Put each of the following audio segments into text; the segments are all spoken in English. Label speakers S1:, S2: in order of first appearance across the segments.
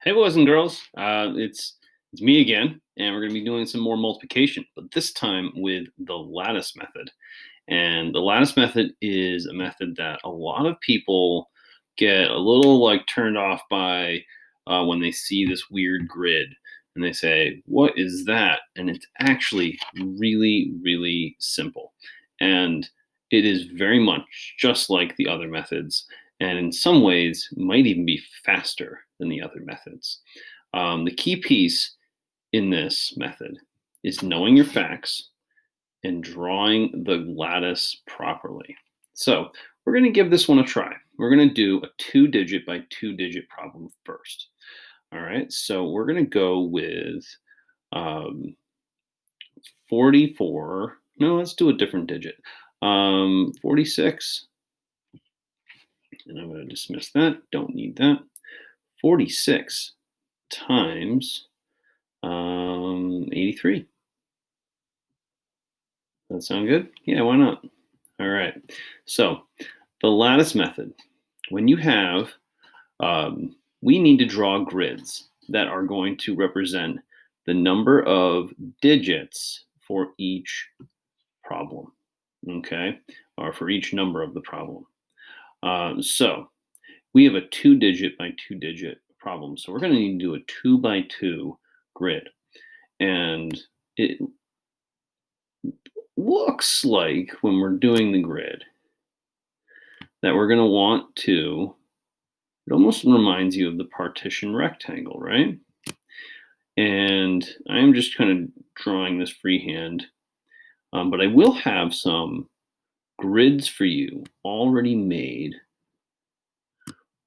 S1: Hey, boys and girls. It's me again, and we're going to be doing some more multiplication, but this time with the lattice method. And the lattice method is a method that a lot of people get a little like turned off by when they see this weird grid, and they say, "What is that?" And it's actually really, really simple, and it is very much just like the other methods, and in some ways might even be faster than the other methods. The key piece in this method is knowing your facts and drawing the lattice properly. So we're going to give this one a try. We're going to do a 2-digit by 2-digit problem first. All right, so we're going to go with um, 44. No, let's do a different digit. 46. And I'm going to dismiss that. Don't need that. 46 times 83. That sound good? Yeah, why not? All right. So the lattice method, when you have, we need to draw grids that are going to represent the number of digits for each problem, okay, or for each number of the problem. So we have a 2-digit by 2-digit problem. So we're going to need to do a 2 by 2 grid. And it looks like when we're doing the grid that we're going to want to, it almost reminds you of the partition rectangle, right? And I'm just kind of drawing this freehand, but I will have some grids for you already made.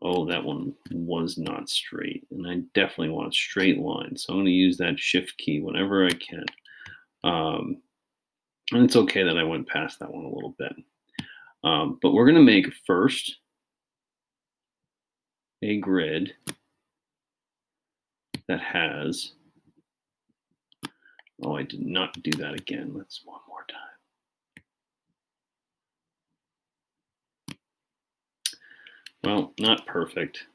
S1: Oh, that one was not straight, and I definitely want a straight line. So I'm going to use that shift key whenever I can. And it's okay that I went past that one a little bit. But we're going to make first a grid that has, oh, I did not do that again. Let's one more time. Well, not perfect.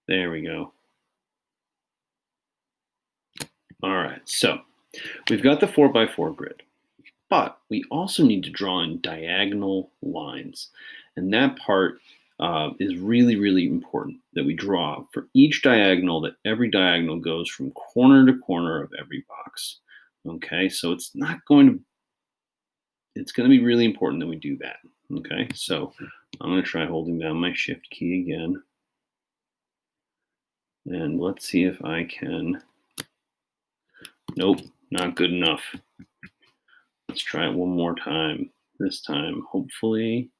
S1: There we go. All right, so we've got the 4x4 grid, but we also need to draw in diagonal lines. And that part is really, really important that we draw for each diagonal, that every diagonal goes from corner to corner of every box. Okay, so it's going to be really important that we do that. Okay, so I'm going to try holding down my shift key again. And let's see if I can. Nope, not good enough. Let's try it one more time. This time, hopefully,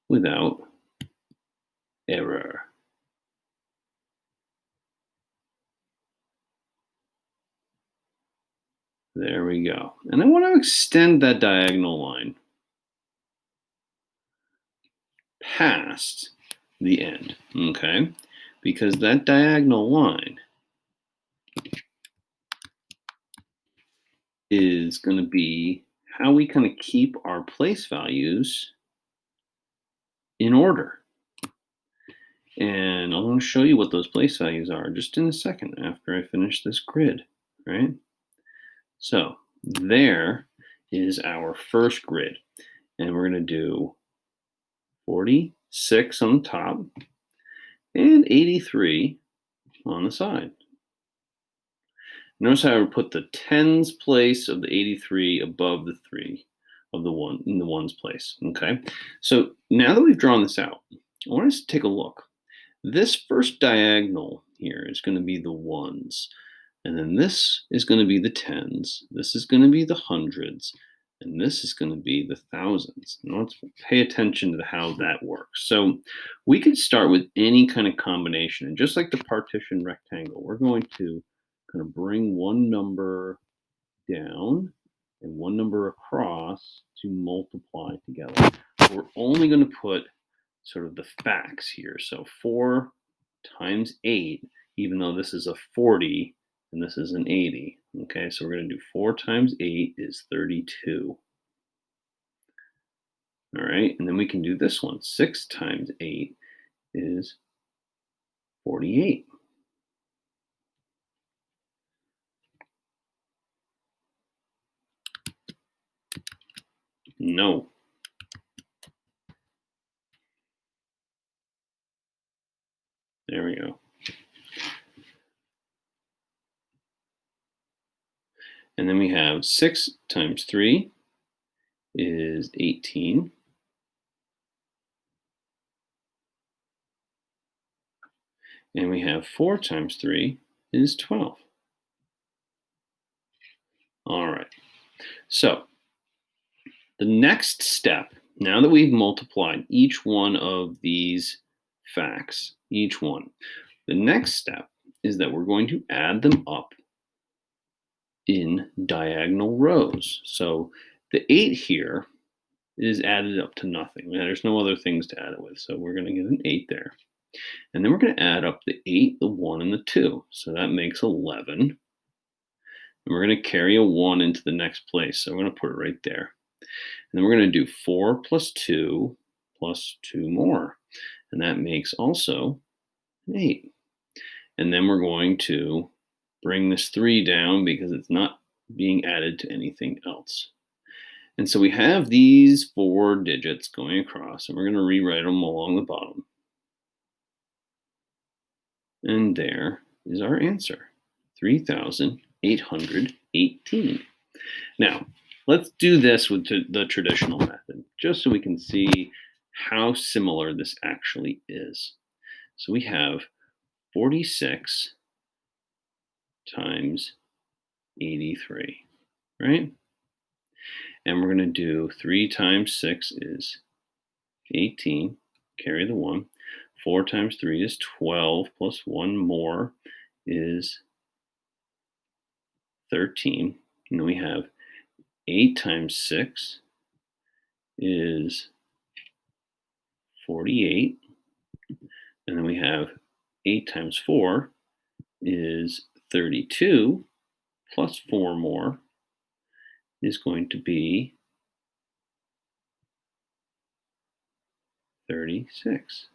S1: without error. There we go. And I want to extend that diagonal line past the end, okay? Because that diagonal line is going to be how we kind of keep our place values in order. And I'm going to show you what those place values are just in a second after I finish this grid, right? So there is our first grid. And we're going to do 46 on the top and 83 on the side. Notice how I put the tens place of the 83 above the 3 of the 1 in the ones place. Okay, so now that we've drawn this out, I want us to take a look. This first diagonal here is going to be the ones, and then this is going to be the tens, this is going to be the hundreds, and this is going to be the thousands. Now let's pay attention to how that works. So we could start with any kind of combination, and just like the partition rectangle, we're going to kind of bring one number down and one number across to multiply together. We're only going to put sort of the facts here. So 4 times 8, even though this is a 40 and this is an 80. Okay, so we're going to do 4 times 8 is 32. All right, and then we can do this one. 6 times 8 is 48. No. There we go. And then we have 6 times 3 is 18. And we have 4 times 3 is 12. All right. So the next step, now that we've multiplied each one of these facts, each one, the next step is that we're going to add them up in diagonal rows. So the 8 here is added up to nothing. There's no other things to add it with. So we're going to get an 8 there. And then we're going to add up the 8, the 1, and the 2. So that makes 11. And we're going to carry a 1 into the next place. So we're going to put it right there. And then we're going to do 4 plus 2 plus 2 more. And that makes also an 8. And then we're going to bring this 3 down because it's not being added to anything else. And so we have these 4 digits going across, and we're going to rewrite them along the bottom. And there is our answer, 3,818. Now, let's do this with the traditional method, just so we can see how similar this actually is. So we have 46 times 83, right? And we're going to do 3 times 6 is 18, carry the 1. 4 times 3 is 12, plus 1 more is 13. And then we have 8 times 6 is 48. And then we have 8 times 4 is 32, plus 4 more is going to be 36.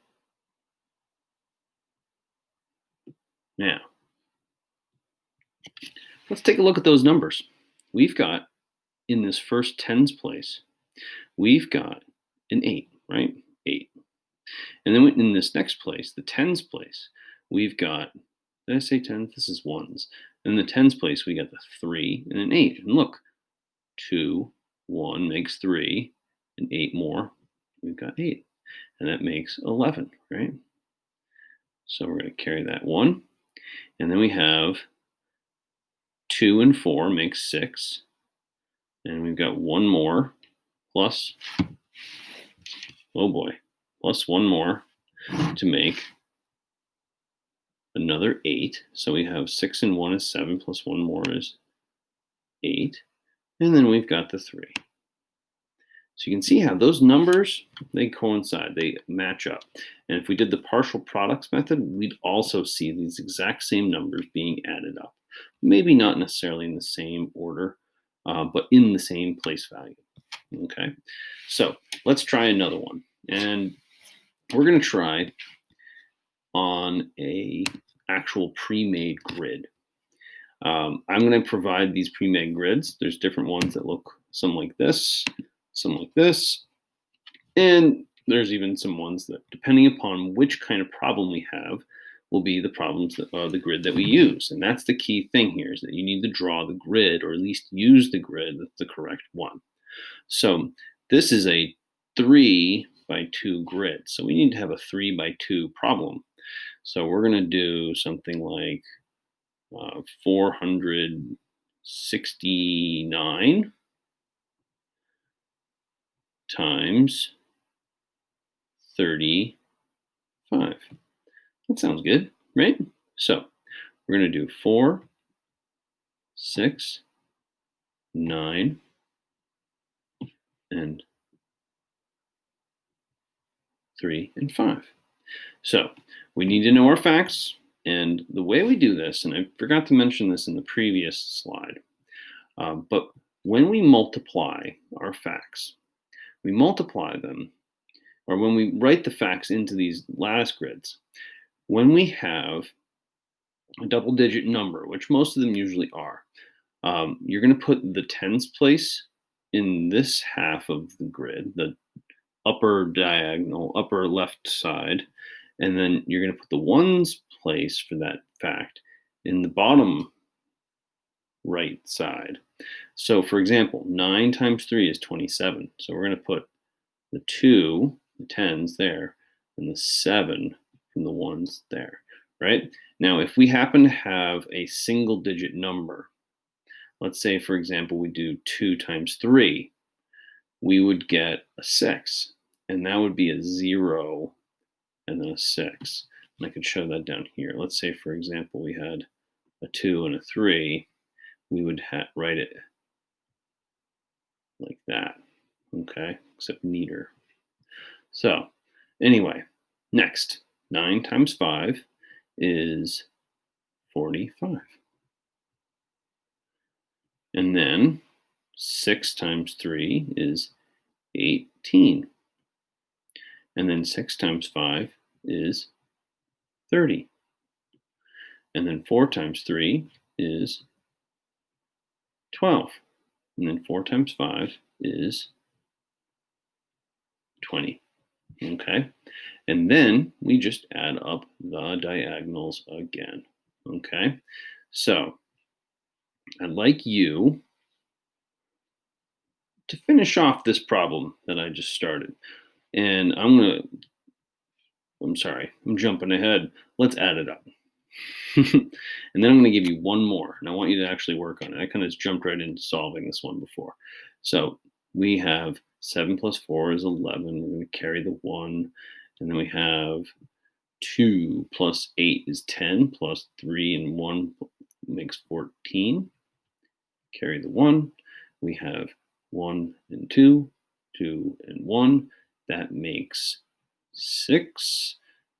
S1: Now, let's take a look at those numbers. We've got, in this first tens place, we've got an 8, right? 8. And then in this next place, the tens place, we've got, did I say tens? This is ones. In the tens place, we got the 3 and an 8. And look, 2, 1 makes 3, and 8 more, we've got 8. And that makes 11, right? So we're going to carry that 1. And then we have 2 and 4 makes 6. And we've got 1 more plus, oh boy, plus 1 more to make another 8. So we have 6 and 1 is 7, plus 1 more is 8. And then we've got the 3. So you can see how those numbers, they coincide, they match up. And if we did the partial products method, we'd also see these exact same numbers being added up. Maybe not necessarily in the same order, but in the same place value. Okay, so let's try another one. And we're going to try on a actual pre-made grid. I'm going to provide these pre-made grids. There's different ones that look some like this, some like this, and there's even some ones that, depending upon which kind of problem we have, will be the problems that the grid that we use. And that's the key thing here, is that you need to draw the grid, or at least use the grid that's the correct one. So this is a 3 by 2 grid. So we need to have a 3 by 2 problem. So we're going to do something like 469 times 35. That sounds good, right? So we're going to do 4, 6, 9, and 3 and 5. So we need to know our facts. And the way we do this, and I forgot to mention this in the previous slide, but when we multiply our facts, we multiply them, or when we write the facts into these lattice grids, when we have a double-digit number, which most of them usually are, you're going to put the tens place in this half of the grid, the upper diagonal, upper left side, and then you're going to put the ones place for that fact in the bottom right side. So, for example, 9 times 3 is 27. So we're going to put the 2, the tens there, and the 7 from the ones there, right? Now, if we happen to have a single digit number, let's say, for example, we do 2 times 3, we would get a 6, and that would be a 0 and then a 6. And I could show that down here. Let's say, for example, we had a 2 and a 3. We would write it like that, okay, except neater. So, anyway, next, 9 times 5 is 45. And then 6 times 3 is 18. And then 6 times 5 is 30. And then 4 times 3 is 12. And then 4 times 5 is 20. Okay? And then we just add up the diagonals again. Okay? So, I'd like you to finish off this problem that I just started. And I'm sorry, I'm jumping ahead. Let's add it up. And then I'm going to give you one more, and I want you to actually work on it. I kind of just jumped right into solving this one before. So we have 7 plus 4 is 11. We're going to carry the 1. And then we have 2 plus 8 is 10, plus 3 and 1 makes 14. Carry the 1. We have 1 and 2, 2 and 1. That makes 6.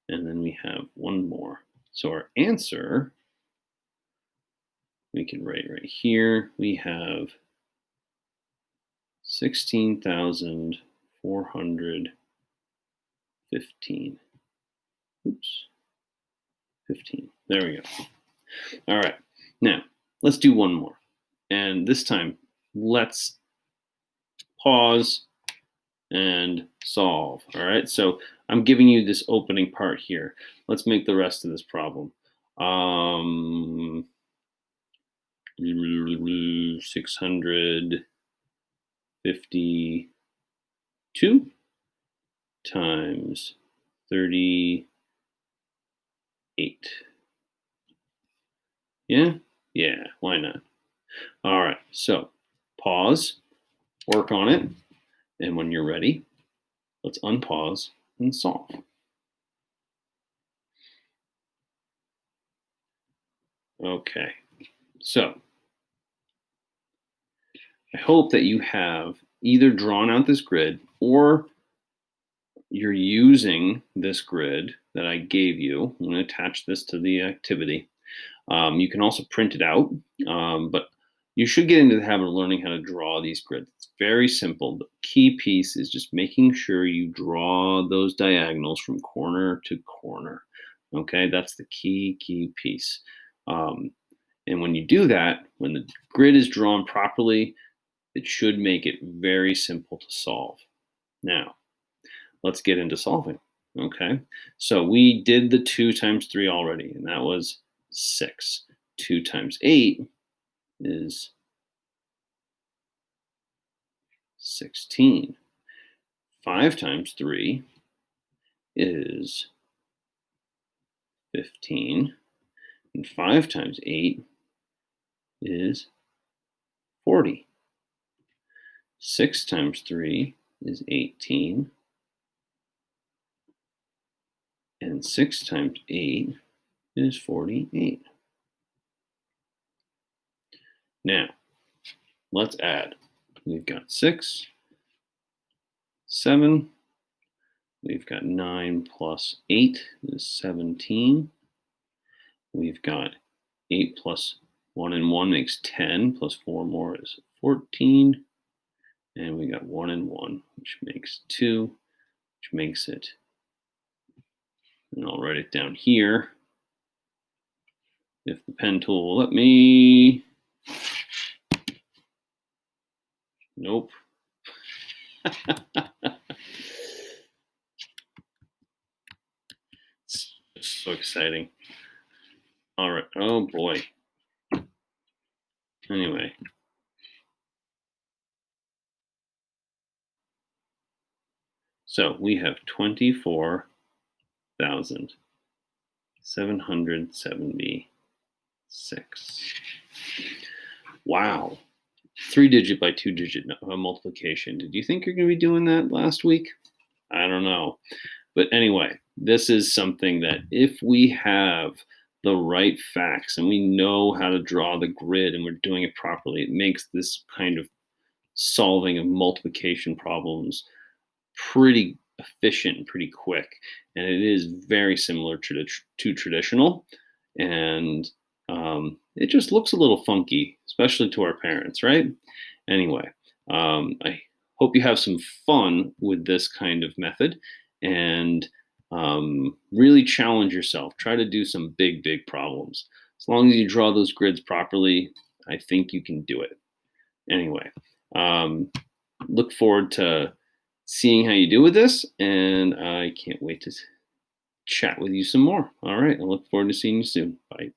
S1: And then we have one more. So our answer, we can write right here. We have 16,415. Oops. 15. There we go. All right. Now, let's do one more. And this time, let's pause and solve. All right. So I'm giving you this opening part here. Let's make the rest of this problem. 652 times 38. Yeah? Yeah, why not? All right, so pause, work on it, and when you're ready, let's unpause and solve. Okay, so I hope that you have either drawn out this grid or you're using this grid that I gave you. I'm going to attach this to the activity. You can also print it out, but you should get into the habit of learning how to draw these grids. It's very simple. The key piece is just making sure you draw those diagonals from corner to corner. Okay, that's the key piece. And when you do that, when the grid is drawn properly, it should make it very simple to solve. Now, let's get into solving. Okay, so we did the 2 times 3 already, and that was 6. 2 times 8 is 16. 5 times 3 is 15. And 5 times 8 is 40. 6 times 3 is 18. And 6 times 8 is 48. Now, let's add. We've got 6, 7. We've got 9 plus 8 is 17. We've got 8 plus 1 and 1 makes 10, plus 4 more is 14. And we got 1 and 1, which makes 2, which makes it And I'll write it down here if the pen tool will let me. Nope. It's just so exciting. All right. Oh boy. Anyway. So we have 24,776. Wow. 3-digit by 2-digit multiplication. Did you think you're going to be doing that last week? I don't know. But anyway, this is something that if we have the right facts and we know how to draw the grid and we're doing it properly, it makes this kind of solving of multiplication problems pretty efficient and pretty quick. And it is very similar to traditional. And it just looks a little funky, especially to our parents, right? Anyway, I hope you have some fun with this kind of method and really challenge yourself. Try to do some big, big problems. As long as you draw those grids properly, I think you can do it. Anyway, look forward to seeing how you do with this, and I can't wait to chat with you some more. All right, I look forward to seeing you soon. Bye.